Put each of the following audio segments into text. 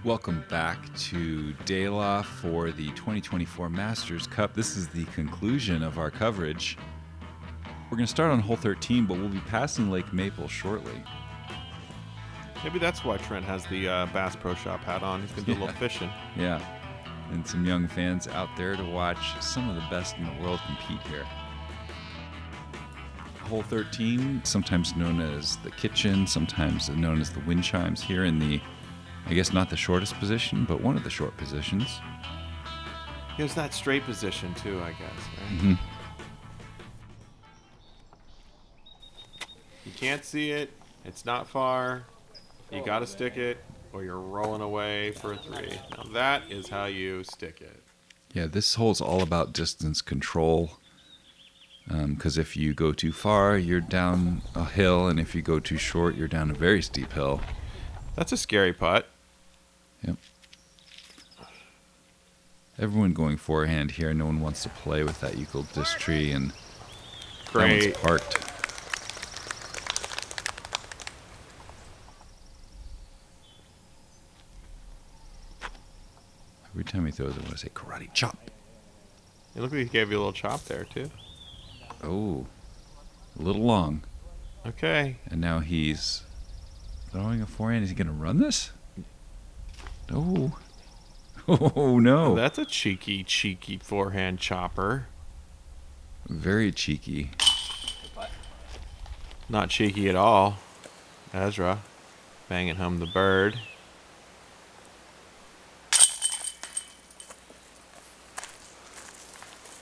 Welcome back to Dayla for the 2024 Masters Cup. This is the conclusion of our coverage. We're going to start on hole 13, but we'll be passing Lake Maple shortly. Maybe that's why Trent has the Bass Pro Shop hat on. He's going to do a little fishing. Yeah, and some young fans out there to watch some of the best in the world compete here. Hole 13, sometimes known as the kitchen, sometimes known as the wind chimes, here in the, I guess not the shortest position, but one of the short positions. Here's that straight position too, I guess, right? Mm-hmm. You can't see it. It's not far. You got to stick it, or you're rolling away for a three. Now that is how you stick it. Yeah, this hole's all about distance control. Because if you go too far, you're down a hill, and if you go too short, you're down a very steep hill. That's a scary putt. Yep. Everyone going forehand here. No one wants to play with that eucalyptus tree, and Great. that one's parked. Every time he throws, I want to say karate chop. It looked like he gave you a little chop there too. Oh, a little long. Okay. And now he's throwing a forehand. Is he going to run this? No. Oh, no. That's a cheeky forehand chopper. Very cheeky. Not cheeky at all. Ezra banging home the bird.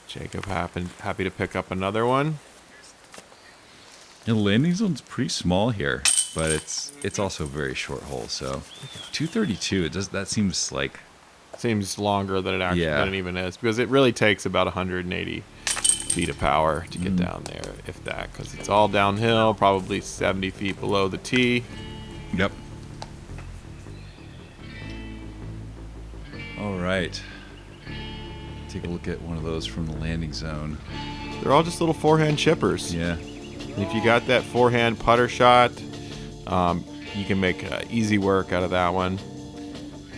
Jacob happy to pick up another one. The landing zone's pretty small here, but it's also a very short hole. So 232. That seems like Seems longer than it even is, because it really takes about 180 feet of power to get down there, if that, because it's all downhill, probably 70 feet below the tee. Yep. All right. Take a look at one of those from the landing zone. They're all just little forehand chippers. Yeah. And if you got that forehand putter shot, you can make easy work out of that one.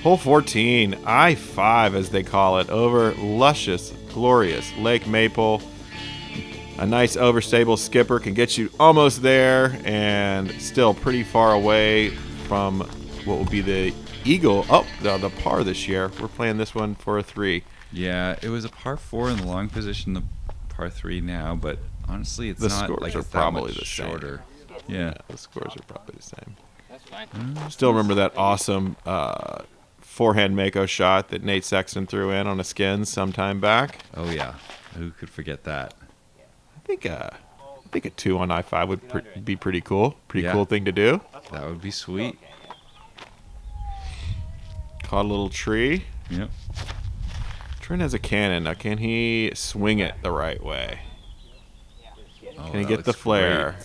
Hole 14, I-5 as they call it, over luscious, glorious Lake Maple. A nice overstable skipper can get you almost there and still pretty far away from what will be the eagle. Oh, the par this year. We're playing this one for a three. Yeah, it was a par 4 in the long position, the par 3 now, but honestly, it's The not scores like are it's probably that much the same. shorter. Yeah. The scores are probably the same. Still remember that awesome forehand Mako shot that Nate Sexton threw in on a skins sometime back. Oh yeah, who could forget that? I think a 2 on I-5 would be pretty cool. Pretty Yeah. cool thing to do. That would be sweet. Caught a little tree. Yep. Trent has a cannon. Now, can he swing it the right way? Oh, Can he that get the looks flare?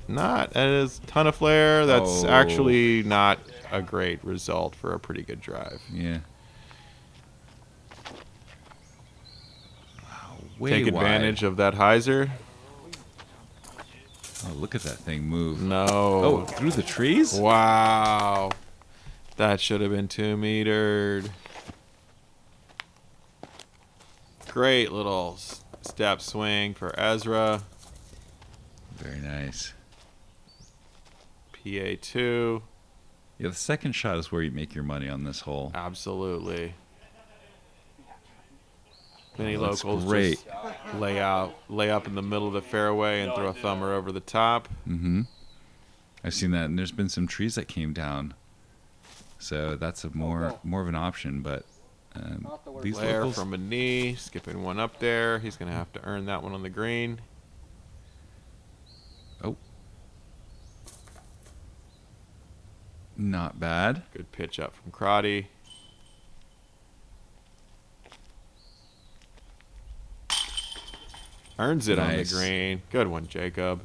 Not. That is a ton of flare. That's Oh. actually not a great result for a pretty good drive. great. Yeah. Wow, way Take advantage of that hyzer. Oh, look at that thing move. No. Oh, through the trees? Wow. That should have been 2-metered. Great little step swing for Ezra. Very nice. PA2. Yeah, the second shot is where you make your money on this hole. Absolutely. Many Looks locals great. just lay up in the middle of the fairway and throw a thumber over the top. Mm-hmm. I've seen that, and there's been some trees that came down. So that's a more of an option, but these Blair locals, from a knee, skipping one up there. He's going to have to earn that one on the green. oh, not bad. Good pitch up from Crotty. Earns it on the Nice. green. Good one, Jacob.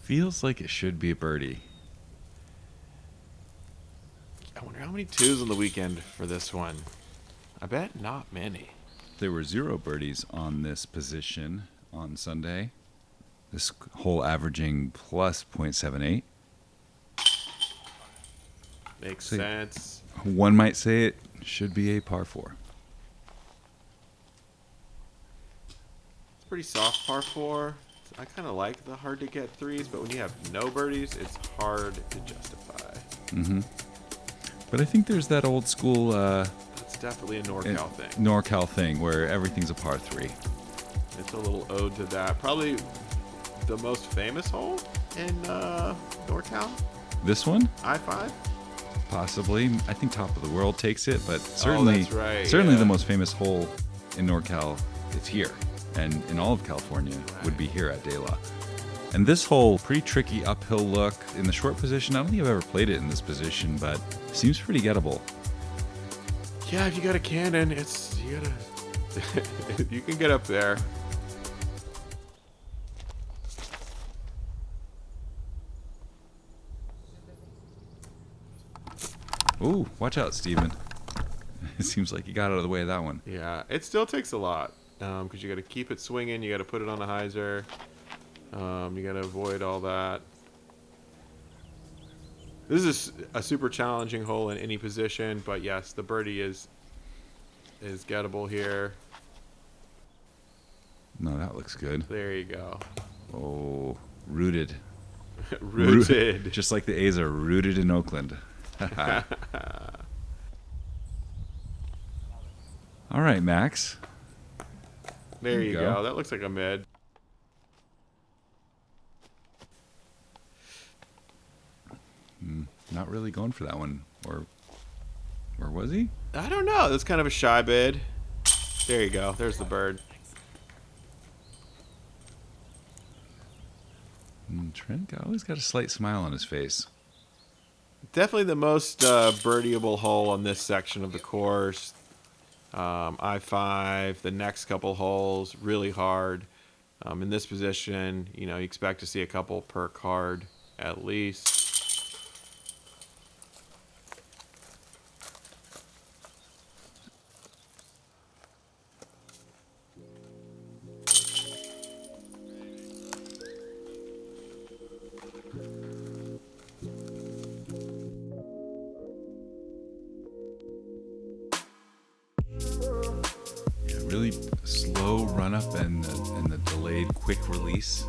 Feels like it should be a birdie. I wonder how many twos on the weekend for this one. I bet not many. There were 0 birdies on this position on Sunday. This hole averaging plus .78. Makes sense. One might say it should be a par 4. It's pretty soft par 4. I kind of like the hard to get threes, but when you have no birdies, it's hard to justify. Mm-hmm. But I think there's that old school That's definitely a NorCal thing. NorCal thing where everything's a par 3. It's a little ode to that. Probably the most famous hole in NorCal. This one? I-5? Possibly. I think Top of the World takes it, but certainly, that's right, certainly yeah. the most famous hole in NorCal is here, and in all of California would be here at De La. And this hole, pretty tricky uphill look in the short position. I don't think I've ever played it in this position, but seems pretty gettable. Yeah, if you got a cannon, you gotta you can get up there. Ooh, watch out, Steven. It seems like you got out of the way of that one. Yeah, it still takes a lot because you got to keep it swinging. You got to put it on a hyzer. You got to avoid all that. This is a super challenging hole in any position, but yes, the birdie is gettable here. No, that looks good. There you go. Oh, rooted. Rooted. Just like the A's are rooted in Oakland. All right, Max. There you go. That looks like a mid. Not really going for that one, or was he? I don't know. That's kind of a shy bid. There you go. There's the bird. Trent always got a slight smile on his face. Definitely the most birdieable hole on this section of the course. I-5, the next couple holes, really hard. In this position, you expect to see a couple per card at least. Really slow run up and the delayed quick release.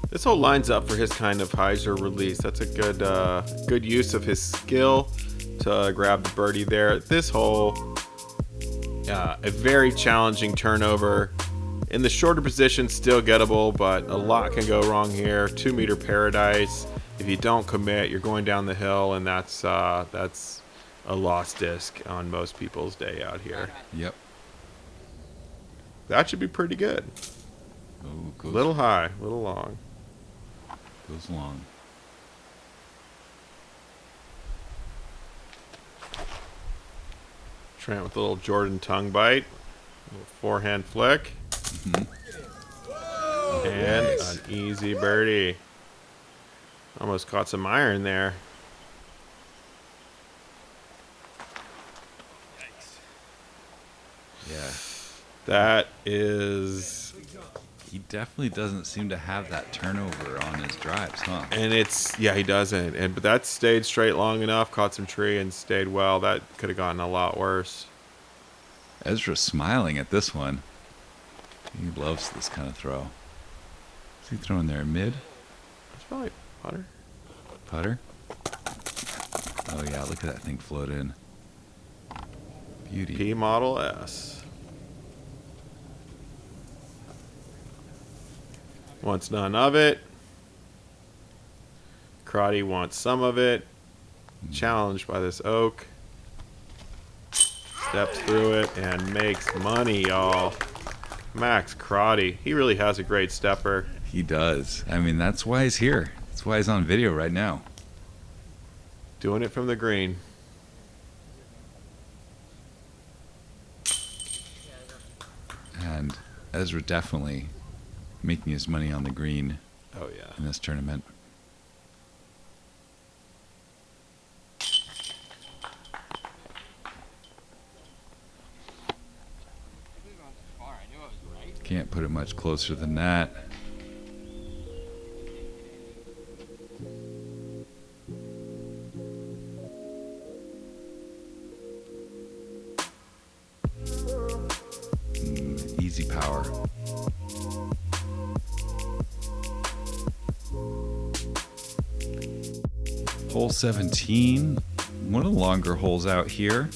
This hole lines up for his kind of hyzer release. That's a good use of his skill to grab the birdie there. This hole, a very challenging turnover. In the shorter position, still gettable, but a lot can go wrong here. 2-meter paradise. If you don't commit, you're going down the hill, and that's a lost disc on most people's day out here. Yep. That should be pretty good. Oh, Little high, little long. Goes long. Trent with a little Jordan tongue bite. A little forehand flick. And an easy birdie. Almost caught some iron there. Yeah. That is... He definitely doesn't seem to have that turnover on his drives, huh? And he doesn't. But that stayed straight long enough, caught some tree and stayed well. That could have gotten a lot worse. Ezra's smiling at this one. He loves this kind of throw. Is he throwing there mid? It's probably putter. Putter? Oh yeah, look at that thing float in. Beauty. P Model S. Wants none of it. Crotty wants some of it. Challenged by this oak. Steps through it and makes money, y'all. Max Crotty. He really has a great stepper. He does. I mean, that's why he's here. That's why he's on video right now. Doing it from the green. And Ezra definitely making his money on the green. Oh, yeah. In this tournament. Can't put it much closer than that. Hole 17, one of the longer holes out here.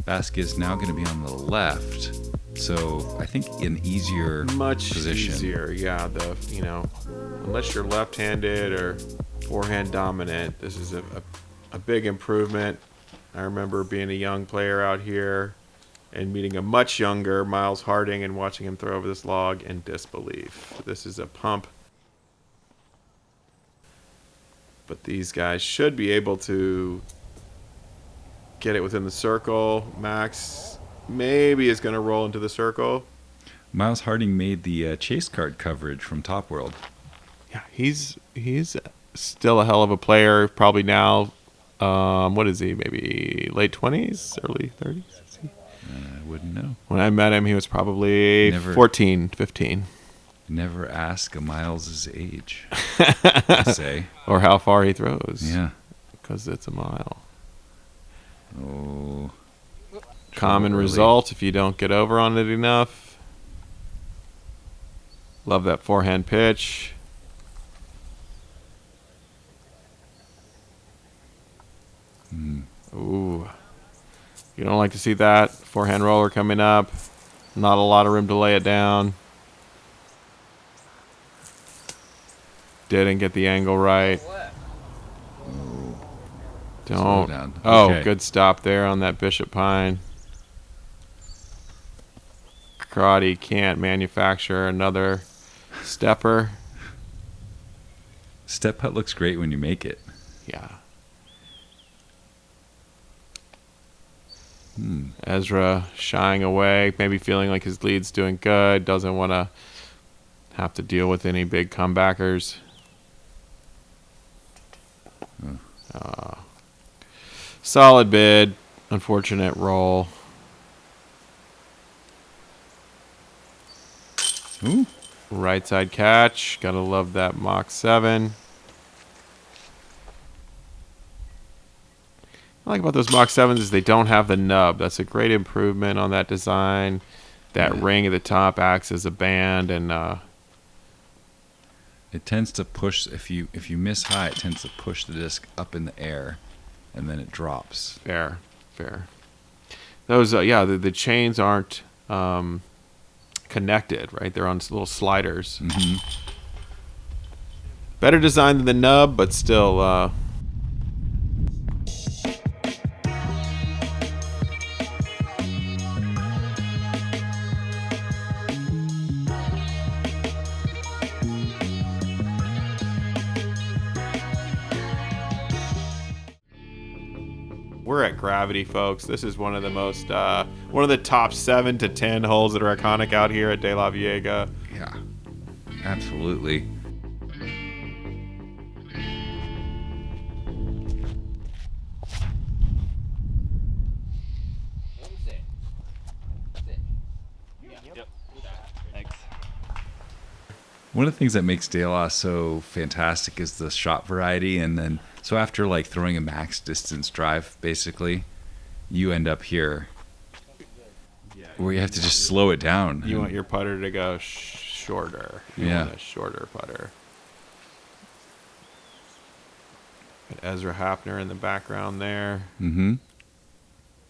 Basket is now going to be on the left, so I think an easier Much position. easier, yeah. Unless you're left-handed or forehand dominant, this is a big improvement. I remember being a young player out here and meeting a much younger Miles Harding and watching him throw over this log in disbelief. This is a pump. But these guys should be able to get it within the circle. Max maybe is going to roll into the circle. Miles Harding made the chase card coverage from Top World. Yeah, he's still a hell of a player. Probably now, what is he? Maybe late 20s, early 30s? I wouldn't know. When I met him, he was probably 14, 15. Never ask a Miles's age, I say. Or how far he throws. Yeah. Because it's a mile. Oh. Common result if you don't get over on it enough. Love that forehand pitch. Ooh. You don't like to see that. Forehand roller coming up. Not a lot of room to lay it down. Didn't get the angle right. Don't. Down. Oh, Okay. good stop there on that Bishop Pine. Crotty can't manufacture another stepper. Step putt looks great when you make it. Yeah. Ezra shying away, maybe feeling like his lead's doing good, doesn't want to have to deal with any big comebackers. Solid bid, unfortunate roll. Ooh. Right side catch, gotta love that Mach 7. What I like about those Mach 7s is they don't have the nub. That's a great improvement on that design. That ring at the top acts as a band, and it tends to push, if you miss high, it tends to push the disc up in the air, and then it drops. Fair. Those, the chains aren't connected, right? They're on little sliders. Mm-hmm. Better design than the nub, but still... We're at Gravity, folks. This is one of the top 7 to 10 holes that are iconic out here at De La Viega. Yeah, absolutely. One of the things that makes De La so fantastic is the shot variety, and then so after like throwing a max distance drive, basically, you end up here where you have to just slow it down. You want your putter to go shorter. You want a shorter putter. Got Ezra Hapner in the background there. Mm-hmm.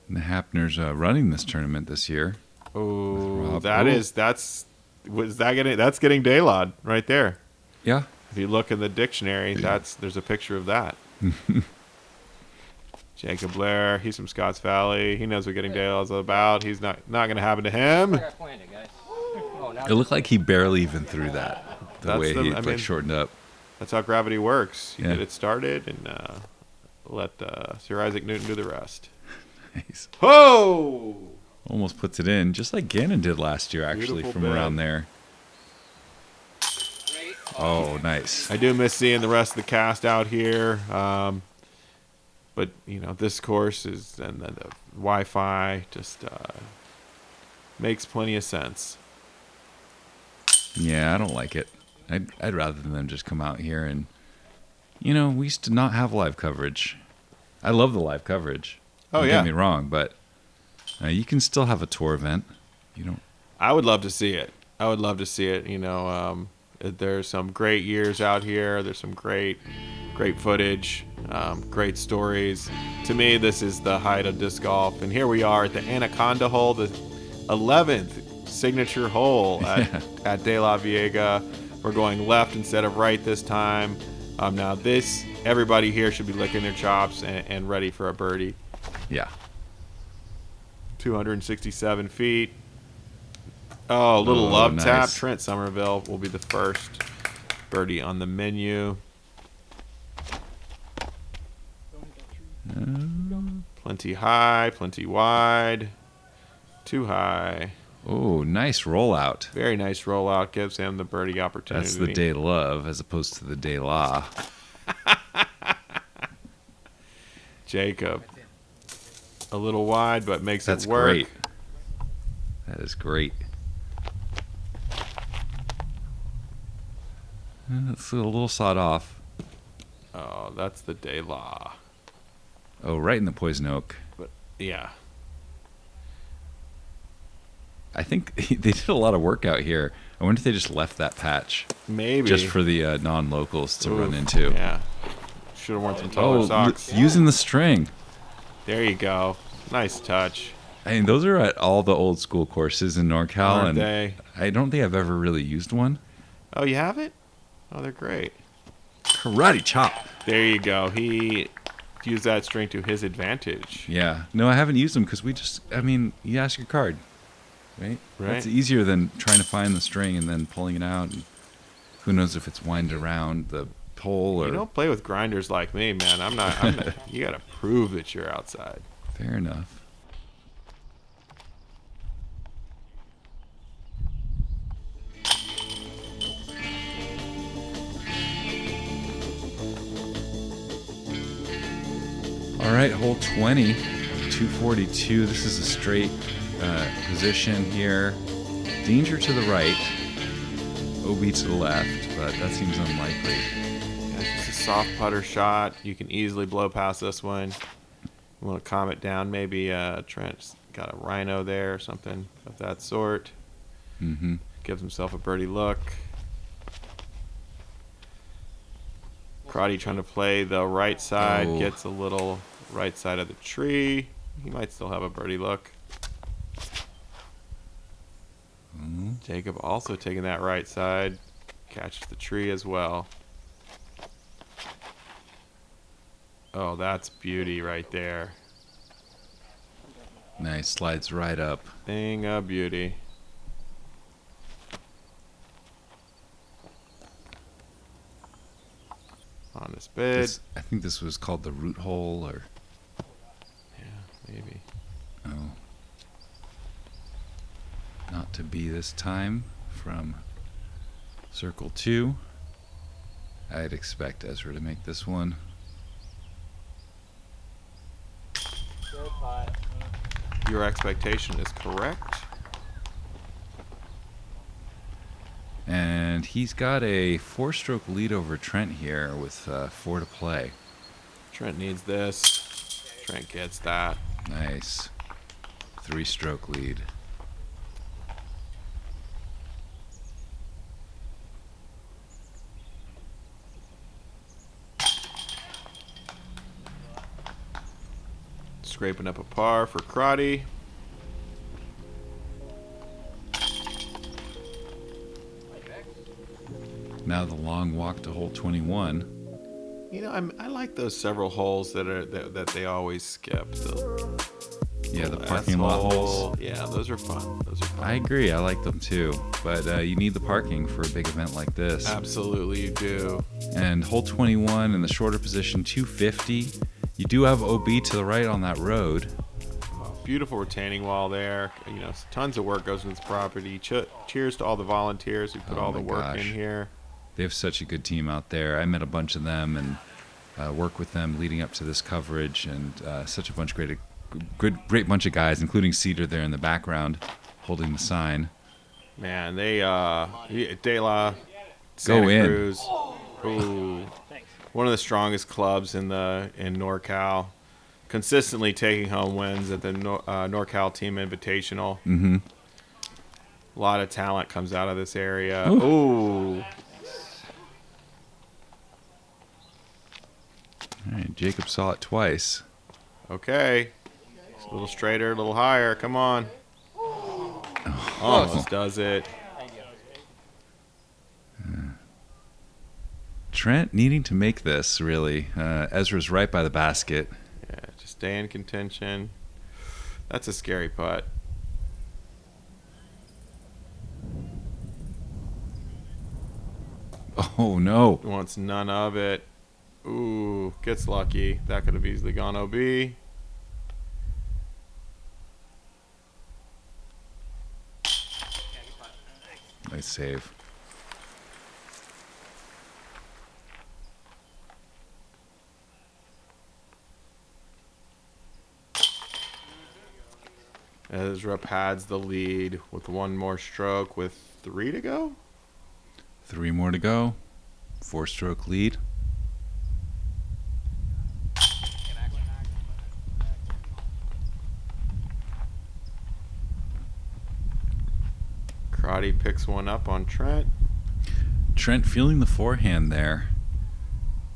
And the Hapner's running this tournament this year. Oh, that's getting Daylod right there. Yeah. If you look in the dictionary, there's a picture of that. Jacob Blair, he's from Scotts Valley. He knows what getting Daylod's all about. He's not going to happen to him. It looked like he barely even threw that. The way he shortened up. That's how gravity works. You Yeah. get it started and let Sir Isaac Newton do the rest. Nice. Whoa! Almost puts it in, just like Gannon did last year, actually, Beautiful from bit. around there. Oh, nice. I do miss seeing the rest of the cast out here. But, this course is, and the Wi-Fi just makes plenty of sense. Yeah, I don't like it. I'd rather than them just come out here and, we used to not have live coverage. I love the live coverage. Oh, Don't yeah. get me wrong, but you can still have a tour event. You don't. I would love to see it. There's some great years out here. There's some great footage, great stories. To me, this is the height of disc golf. And here we are at the Anaconda hole, the 11th signature hole at De La Viega. We're going left instead of right this time. Now everybody here should be licking their chops and ready for a birdie. Yeah. 267 feet. Oh, a little love nice. tap. Trent Somerville will be the first birdie on the menu. Plenty high, plenty wide. Too high. Oh, nice rollout. Very nice rollout. Gives him the birdie opportunity. That's the de love as opposed to the de la. Jacob. A little wide, but makes That's it work. Great. That is great. It's a little sawed off. Oh, that's the de la. Oh, right in the poison oak. But yeah. I think they did a lot of work out here. I wonder if they just left that patch. Maybe. Just for the non-locals to run into. Yeah. Should have worn some taller socks. Using the string. There you go. Nice touch. I mean, those are at all the old school courses in NorCal. Aren't they? I don't think I've ever really used one. Oh, you haven't? Oh, they're great. Karate chop. There you go. He used that string to his advantage. Yeah. No, I haven't used them because you ask your card. Right? That's easier than trying to find the string and then pulling it out. And who knows if it's winded around the pole or... You don't play with grinders like me, man. I'm not you got to prove that you're outside. Fair enough. All right, hole 20, 242. This is a straight position here. Danger to the right, OB to the left, but that seems unlikely. Yeah, it's just a soft putter shot. You can easily blow past this one. You want to calm it down. Maybe Trent's got a rhino there or something of that sort. Mm-hmm. Gives himself a birdie look. Crotty trying to play the right side. Oh. Gets a little right side of the tree. He might still have a birdie look. Mm-hmm. Jacob also taking that right side. Catches the tree as well. Oh, that's beauty right there. Nice, slides right up. Thing of beauty. On this bid. I think this was called the root hole, or... Yeah, maybe. Oh. Not to be this time from circle 2. I'd expect Ezra to make this one. Your expectation is correct. And he's got a 4-stroke lead over Trent here with 4 to play. Trent needs this. Trent gets that. Nice. 3-stroke lead. Scraping up a par for Crotty. Now the long walk to hole 21. You know, I like those several holes that they always skip. The parking lot holes. Yeah, those are fun. I agree. I like them too. But you need the parking for a big event like this. Absolutely, you do. And hole 21 in the shorter position, 250. You do have OB to the right on that road. Beautiful retaining wall there. You know, tons of work goes into this property. Cheers to all the volunteers who put all the work in here. They have such a good team out there. I met a bunch of them and worked with them leading up to this coverage, and such a great bunch of guys, including Cedar there in the background, holding the sign. Man, they De La Santa Go in. Cruz. Ooh, one of the strongest clubs in NorCal, consistently taking home wins at the NorCal Team Invitational. Mm-hmm. A lot of talent comes out of this area. Ooh. All right, Jacob saw it twice. Okay. A little straighter, a little higher. Come on. Almost does it. Trent needing to make this, really. Ezra's right by the basket. Yeah, just stay in contention. That's a scary putt. Oh, no. Wants none of it. Ooh, gets lucky. That could have easily gone OB. Nice save. Ezra pads the lead with one more stroke with 3 to go. 3 more to go. 4-stroke lead. Crotty picks one up on Trent. Trent feeling the forehand there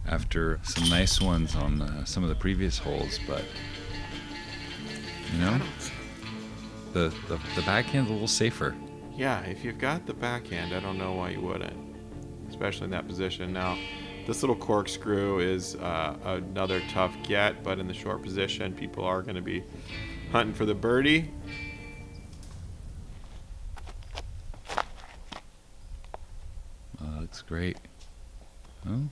after some nice ones on some of the previous holes, but you know, the backhand's a little safer. Yeah, if you've got the backhand, I don't know why you wouldn't, especially in that position. Now, this little corkscrew is another tough get, but in the short position, people are going to be hunting for the birdie. Looks great. Oh,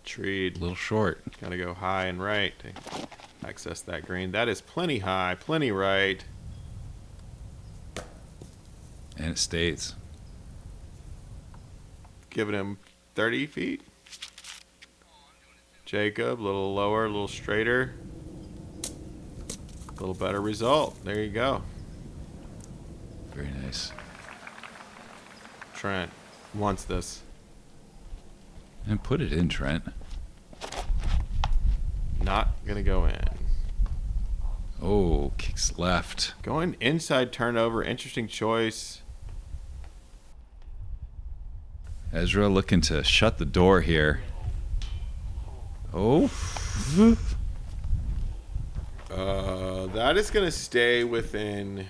Treed. a little short. Got to go high and right to access that green. That is plenty high, plenty right. And it stays. Giving him 30 feet. Jacob, a little lower, a little straighter. A little better result. There you go. Very nice. Trent wants this. And put it in, Trent. Not going to go in. Oh, kicks left. Going inside turnover. Interesting choice. Ezra looking to shut the door here. Oh. That is going to stay within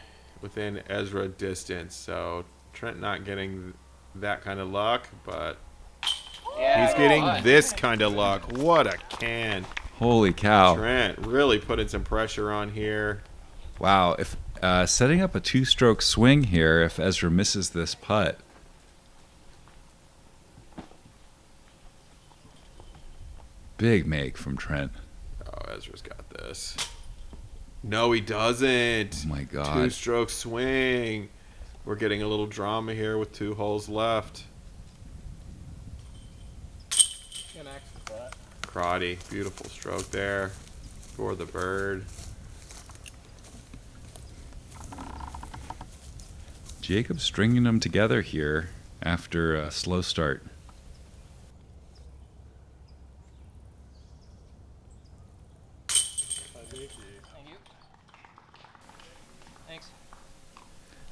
Ezra distance. So Trent not getting that kind of luck, but he's getting this kind of luck. What a can. Holy cow. Trent really putting some pressure on here. Wow. If setting up a 2-stroke swing here if Ezra misses this putt. Big make from Trent. Oh, Ezra's got this. No, he doesn't. Oh, my God. 2-stroke swing. We're getting a little drama here with 2 holes left. Crotty, beautiful stroke there for the bird. Jacob stringing them together here after a slow start.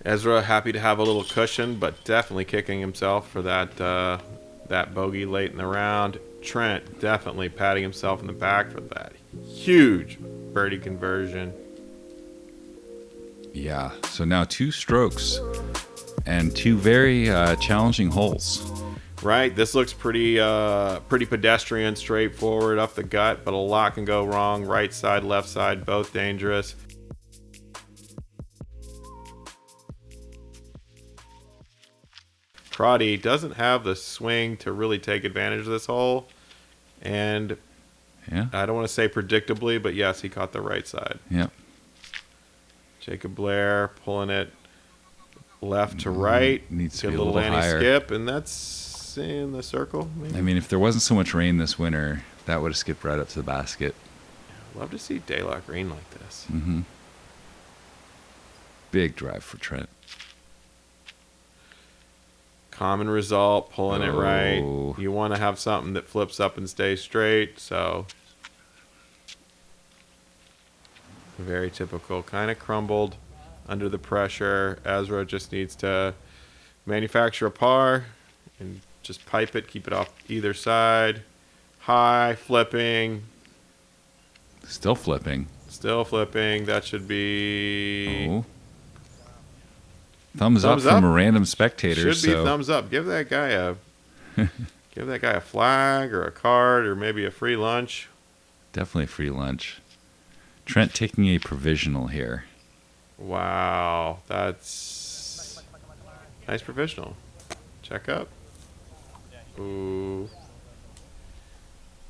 Ezra happy to have a little cushion, but definitely kicking himself for that bogey late in the round. Trent definitely patting himself in the back for that huge birdie conversion. Yeah, so now 2 strokes and 2 very challenging holes. Right, this looks pretty pedestrian, straightforward up the gut, but a lot can go wrong. Right side, left side, both dangerous. Crotty doesn't have the swing to really take advantage of this hole, and Yeah. I don't want to say predictably, but yes, he caught the right side. Yep. Jacob Blair pulling it left to right. Needs to Get be a little higher. skip, and that's in the circle. Maybe. I mean, if there wasn't so much rain this winter, that would have skipped right up to the basket. Love to see daylight green like this. Mm-hmm. Big drive for Trent. Common result, pulling it right. Oh. You want to have something that flips up and stays straight, so very typical. Kind of crumbled under the pressure. Ezra just needs to manufacture a par and just pipe it, keep it off either side. High, flipping, Still flipping. Still flipping. That should be... Oh. Thumbs up from a random spectator. Should be thumbs up. Give that guy a flag or a card or maybe a free lunch. Definitely free lunch. Trent taking a provisional here. Wow, that's nice provisional. Check up. Ooh.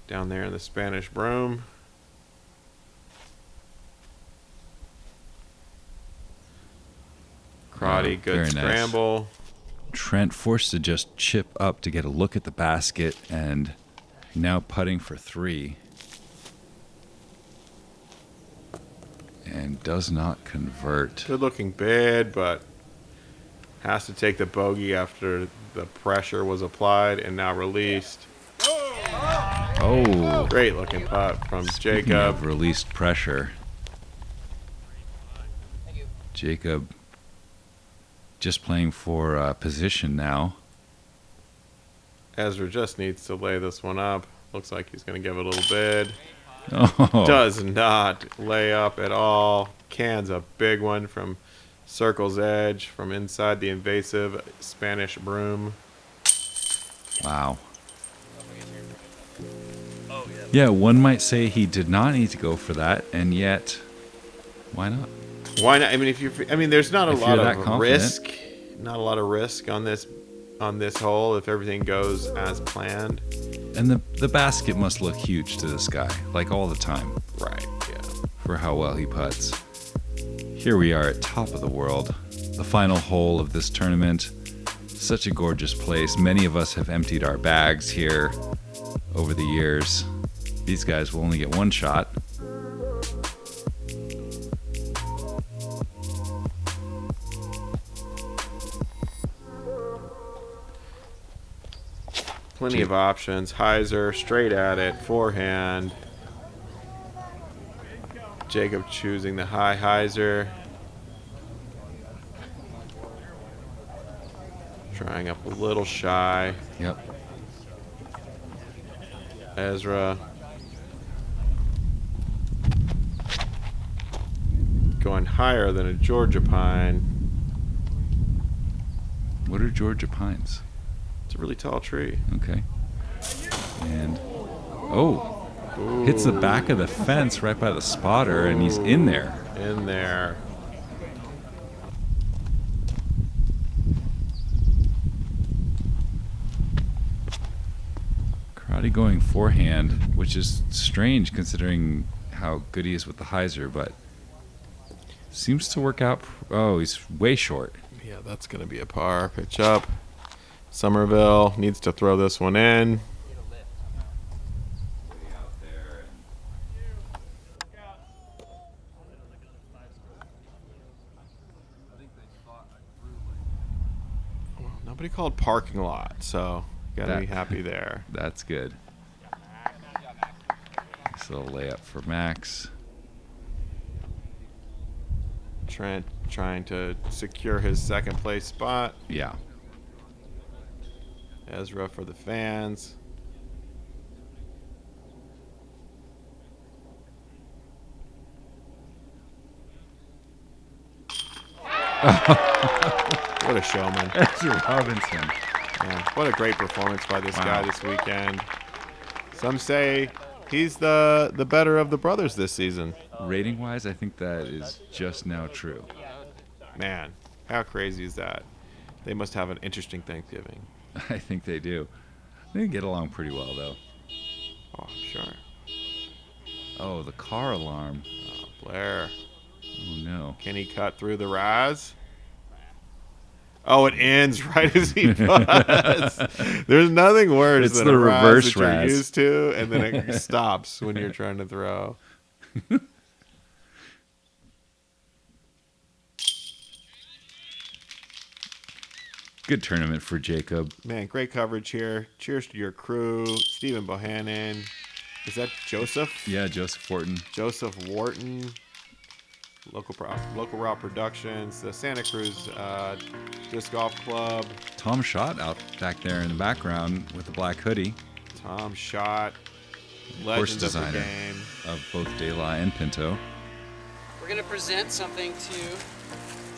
Down there in the Spanish broom. Crotty, good scramble. Nice. Trent forced to just chip up to get a look at the basket, and now putting for 3. And does not convert. Good looking bid, but has to take the bogey after the pressure was applied and now released. Oh. Great looking putt from Speaking Jacob. of released pressure. Jacob just playing for position now. Ezra just needs to lay this one up. Looks like he's going to give it a little bid. Oh. Does not lay up at all. Cans a big one from circle's edge from inside the invasive Spanish broom. Wow. Yeah, one might say he did not need to go for that, and yet, why not? Why not? I mean, there's not a lot of risk. confident. Not a lot of risk on this hole if everything goes as planned. And the basket must look huge to this guy, like all the time. Right, yeah. For how well he putts. Here we are at top of the world, the final hole of this tournament. Such a gorgeous place. Many of us have emptied our bags here over the years. These guys will only get one shot. Plenty of options. Heiser straight at it, forehand. Jacob choosing the high Heiser. Trying up a little shy. Yep. Ezra going higher than a Georgia pine. What are Georgia pines? It's a really tall tree. Okay. And hits the back of the fence right by the spotter, and he's in there. In there. Crotty going forehand, which is strange considering how good he is with the hyzer, but seems to work out. Oh, he's way short. Yeah, that's going to be a par. Pitch up. Somerville needs to throw this one in. Nobody called parking lot, so gotta be happy there. That's good. Nice little layup for Max. Trent trying to secure his second place spot. Yeah. Ezra for the fans. What a showman. Ezra Robinson. Man, what a great performance by this guy this weekend. Some say he's the better of the brothers this season. Rating wise, I think that is just now true. Man, how crazy is that? They must have an interesting Thanksgiving. I think they do. They get along pretty well, though. Oh, I'm sure. Oh, the car alarm. Oh, Blair. Oh, no. Can he cut through the Raz? Oh, it ends right as he puts. There's nothing worse It's than the a reverse Raz that you're Raz. used to, and then it stops when you're trying to throw. Good tournament for Jacob. Man, great coverage here. Cheers to your crew. Stephen Bohannon. Is that Joseph? Yeah, Joseph Wharton. Joseph Wharton. Local Route Productions. The Santa Cruz Disc Golf Club. Tom Schott out back there in the background with the black hoodie. Tom Schott. course Legends of the designer game. of both De La and Pinto. We're gonna present something to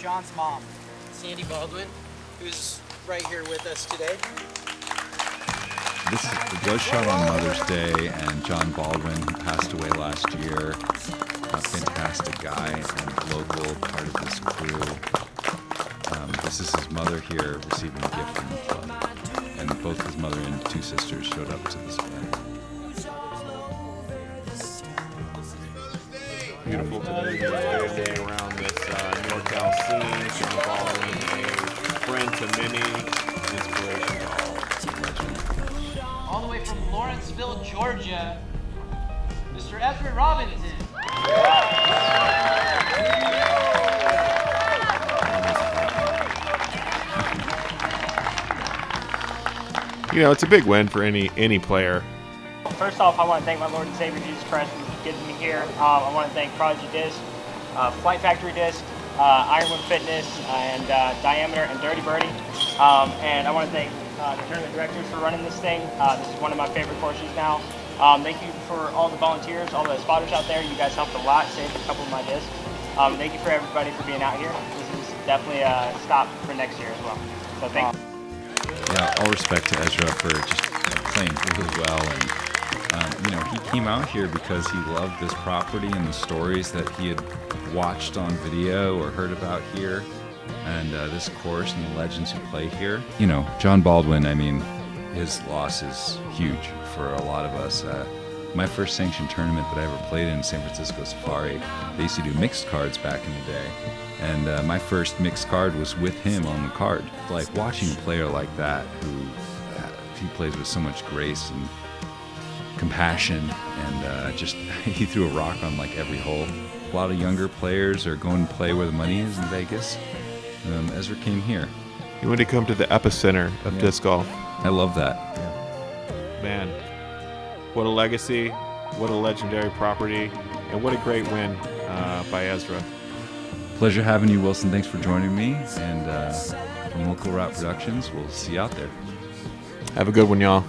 John's mom, Sandy Baldwin, who's right here with us today. This was shot on Mother's Day, and John Baldwin, who passed away last year, a fantastic guy and local part of this crew. This is his mother here receiving a gift from the club, and both his mother and two sisters showed up to this event. Beautiful today. Day around this NorCal scene. John Baldwin, a friend to many, inspiration to all. All the way from Lawrenceville, Georgia, Mr. Ezra Robinson. You know, it's a big win for any player. First off, I want to thank my Lord and Savior Jesus Christ for getting me here. I want to thank Prodigy Disc, Flight Factory Disc, Ironwood Fitness, and Diameter and Dirty Birdie. And I want to thank the tournament directors for running this thing. This is one of my favorite courses now. Thank you for all the volunteers, all the spotters out there. You guys helped a lot, saved a couple of my discs. Thank you for everybody for being out here. This is definitely a stop for next year as well. So thank you. Yeah, all respect to Ezra for just playing really well. And, you know, he came out here because he loved this property and the stories that he had watched on video or heard about here. And this course and the legends who play here. You know, John Baldwin, I mean, his loss is huge for a lot of us. My first sanctioned tournament that I ever played in San Francisco Safari, they used to do mixed cards back in the day. And my first mixed card was with him on the card. Like watching a player like that who he plays with so much grace and compassion, and just he threw a rock on like every hole. A lot of younger players are going to play where the money is in Vegas. Ezra came here. You want to come to the epicenter of disc golf. I love that. Man, what a legacy, what a legendary property, and what a great win by Ezra. Pleasure having you, Wilson. Thanks for joining me. And from Local Route Productions, we'll see you out there. Have a good one, y'all.